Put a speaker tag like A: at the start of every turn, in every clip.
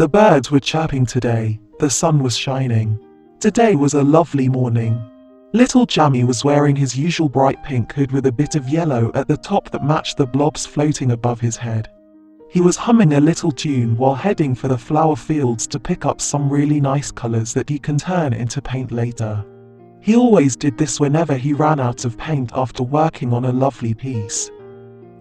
A: The birds were chirping today, the sun was shining. Today was a lovely morning. Little Jammy was wearing his usual bright pink hood with a bit of yellow at the top that matched the blobs floating above his head. He was humming a little tune while heading for the flower fields to pick up some really nice colors that he can turn into paint later. He always did this whenever he ran out of paint after working on a lovely piece.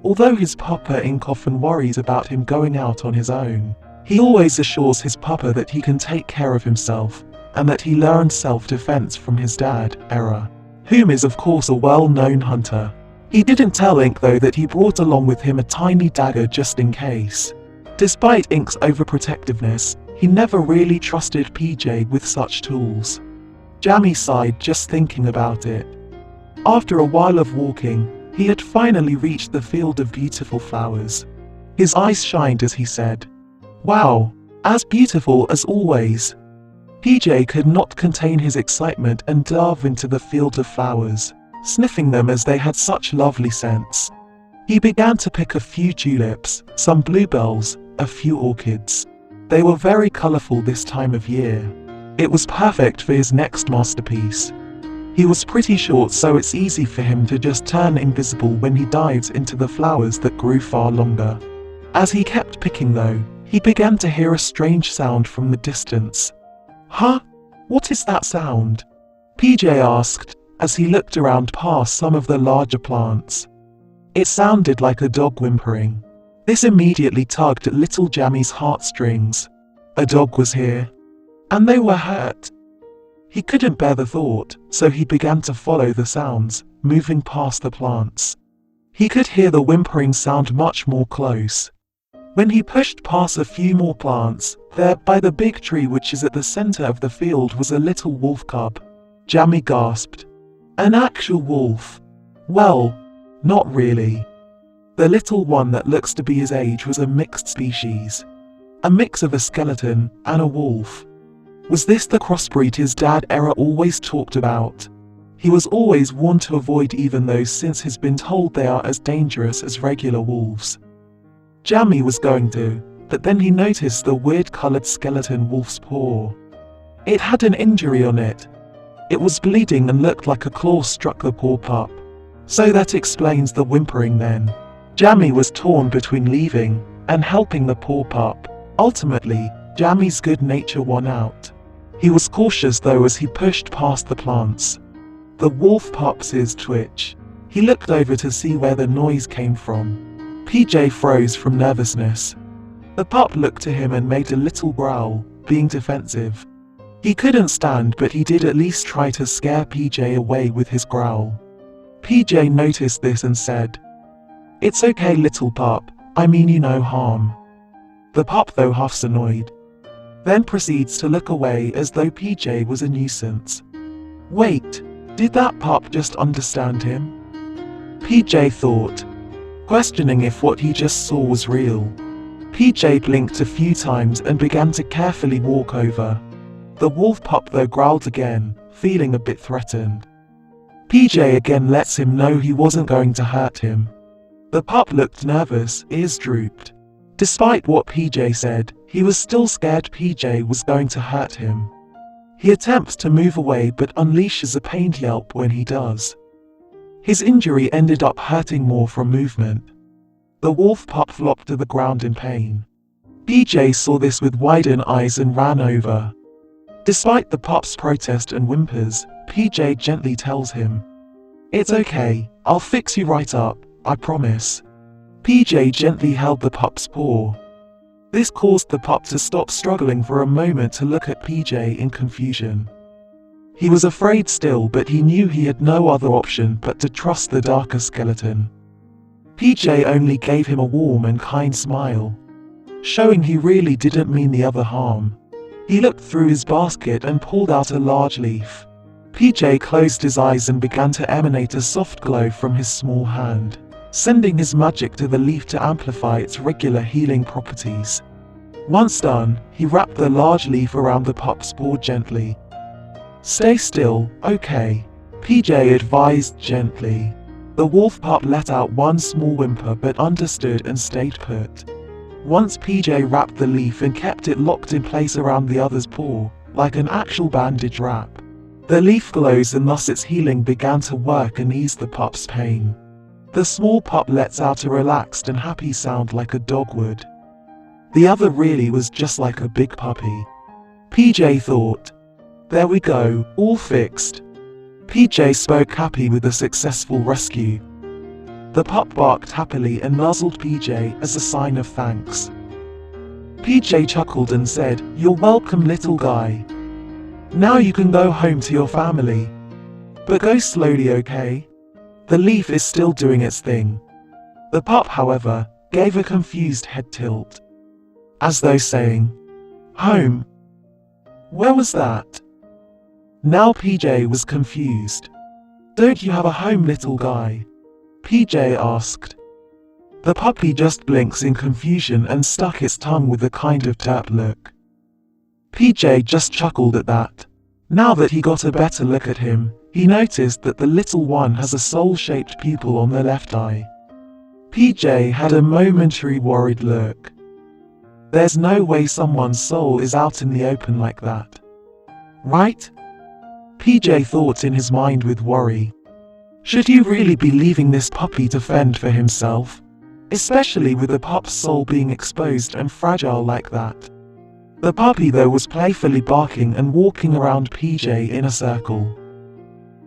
A: Although his papa often worries about him going out on his own, he always assures his papa that he can take care of himself, and that he learned self-defense from his dad, Era, whom is of course a well-known hunter. He didn't tell Ink though that he brought along with him a tiny dagger just in case. Despite Ink's overprotectiveness, he never really trusted PJ with such tools. Jammy sighed just thinking about it. After a while of walking, he had finally reached the field of beautiful flowers. His eyes shined as he said, "Wow, as beautiful as always." PJ could not contain his excitement and dove into the field of flowers, sniffing them as they had such lovely scents. He began to pick a few tulips, some bluebells, a few orchids. They were very colorful this time of year. It was perfect for his next masterpiece. He was pretty short, so it's easy for him to just turn invisible when he dives into the flowers that grew far longer. As he kept picking though, he began to hear a strange sound from the distance. "Huh? What is that sound?" PJ asked, as he looked around past some of the larger plants. It sounded like a dog whimpering. This immediately tugged at little Jammy's heartstrings. A dog was here, and they were hurt. He couldn't bear the thought, so he began to follow the sounds, moving past the plants. He could hear the whimpering sound much more close. When he pushed past a few more plants, there by the big tree which is at the center of the field was a little wolf cub. Jammy gasped. An actual wolf? Well, not really. The little one that looks to be his age was a mixed species. A mix of a skeleton and a wolf. Was this the crossbreed his dad Era always talked about? He was always warned to avoid even those since he's been told they are as dangerous as regular wolves. Jammy was going to, but then he noticed the weird-colored skeleton wolf's paw. It had an injury on it. It was bleeding and looked like a claw struck the poor pup. So that explains the whimpering then. Jammy was torn between leaving and helping the poor pup. Ultimately, Jammy's good nature won out. He was cautious though as he pushed past the plants. The wolf pup's ears twitched. He looked over to see where the noise came from. PJ froze from nervousness. The pup looked to him and made a little growl, being defensive. He couldn't stand, but he did at least try to scare PJ away with his growl. PJ noticed this and said, "It's okay little pup, I mean you no harm." The pup though huffs annoyed. Then proceeds to look away as though PJ was a nuisance. Wait, did that pup just understand him? PJ thought, questioning if what he just saw was real. PJ blinked a few times and began to carefully walk over. The wolf pup though growled again, feeling a bit threatened. PJ again lets him know he wasn't going to hurt him. The pup looked nervous, ears drooped. Despite what PJ said, he was still scared PJ was going to hurt him. He attempts to move away but unleashes a pained yelp when he does. His injury ended up hurting more from movement. The wolf pup flopped to the ground in pain. PJ saw this with widened eyes and ran over. Despite the pup's protest and whimpers, PJ gently tells him, "It's okay, I'll fix you right up, I promise." PJ gently held the pup's paw. This caused the pup to stop struggling for a moment to look at PJ in confusion. He was afraid still, but he knew he had no other option but to trust the darker skeleton. PJ only gave him a warm and kind smile, showing he really didn't mean the other harm. He looked through his basket and pulled out a large leaf. PJ closed his eyes and began to emanate a soft glow from his small hand, sending his magic to the leaf to amplify its regular healing properties. Once done, he wrapped the large leaf around the pup's paw gently. "Stay still, okay?" PJ advised gently. The wolf pup let out one small whimper but understood and stayed put. Once PJ wrapped the leaf and kept it locked in place around the other's paw, like an actual bandage wrap. The leaf glows and thus its healing began to work and ease the pup's pain. The small pup lets out a relaxed and happy sound like a dog would. The other really was just like a big puppy. PJ thought. There we go, all fixed. PJ spoke happy with the successful rescue. The pup barked happily and nuzzled PJ as a sign of thanks. PJ chuckled and said, "You're welcome, little guy. Now you can go home to your family. But go slowly, okay? The leaf is still doing its thing." The pup, however, gave a confused head tilt, as though saying, "Home? Where was that?" Now PJ was confused. "Don't you have a home, little guy?" PJ asked. The puppy just blinks in confusion and stuck its tongue with a kind of derp look. PJ just chuckled at that. Now that he got a better look at him, he noticed that the little one has a soul-shaped pupil on the left eye. PJ had a momentary worried look. There's no way someone's soul is out in the open like that. Right? PJ thought in his mind with worry. Should you really be leaving this puppy to fend for himself? Especially with the pup's soul being exposed and fragile like that. The puppy though was playfully barking and walking around PJ in a circle.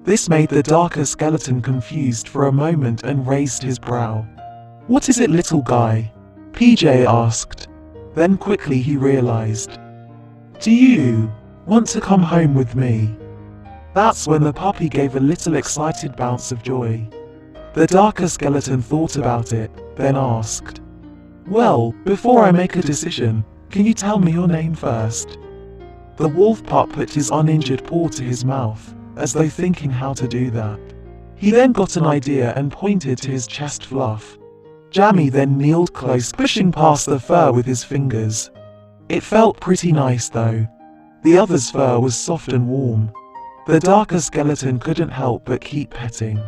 A: This made the darker skeleton confused for a moment and raised his brow. "What is it, little guy?" PJ asked. Then quickly he realized. "Do you want to come home with me?" That's when the puppy gave a little excited bounce of joy. The darker skeleton thought about it, then asked, "Well, before I make a decision, can you tell me your name first?" The wolf pup put his uninjured paw to his mouth, as though thinking how to do that. He then got an idea and pointed to his chest fluff. Jammy then kneeled close, pushing past the fur with his fingers. It felt pretty nice though. The other's fur was soft and warm. The darker skeleton couldn't help but keep petting,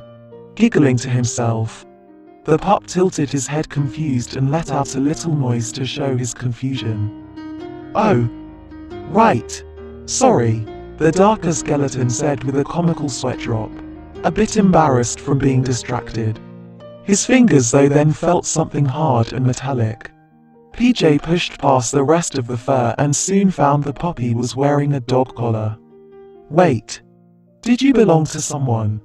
A: giggling to himself. The pup tilted his head confused and let out a little noise to show his confusion. "Oh, right. Sorry," the darker skeleton said with a comical sweat drop, a bit embarrassed from being distracted. His fingers though then felt something hard and metallic. PJ pushed past the rest of the fur and soon found the puppy was wearing a dog collar. "Wait, did you belong to someone?"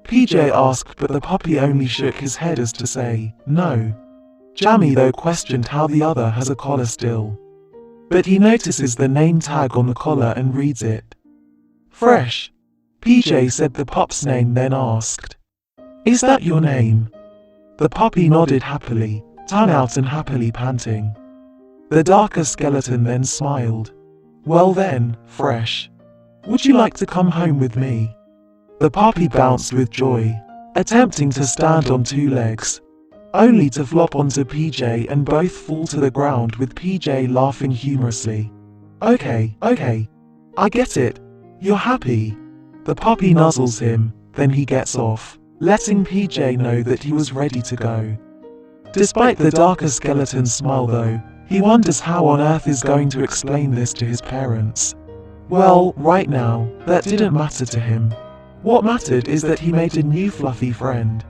A: PJ asked, but the puppy only shook his head as to say, "No." Jammy though questioned how the other has a collar still. But he notices the name tag on the collar and reads it. "Fresh." PJ said the pup's name, then asked, "Is that your name?" The puppy nodded happily, tongue out and happily panting. The darker skeleton then smiled. "Well then, Fresh, would you like to come home with me?" The puppy bounced with joy, attempting to stand on two legs, only to flop onto PJ and both fall to the ground with PJ laughing humorously. Okay, I get it. You're happy." The puppy nuzzles him, then he gets off, letting PJ know that he was ready to go. Despite the darker skeleton's smile though, he wonders how on earth he's going to explain this to his parents. Well, right now, that didn't matter to him. What mattered is that he made a new fluffy friend.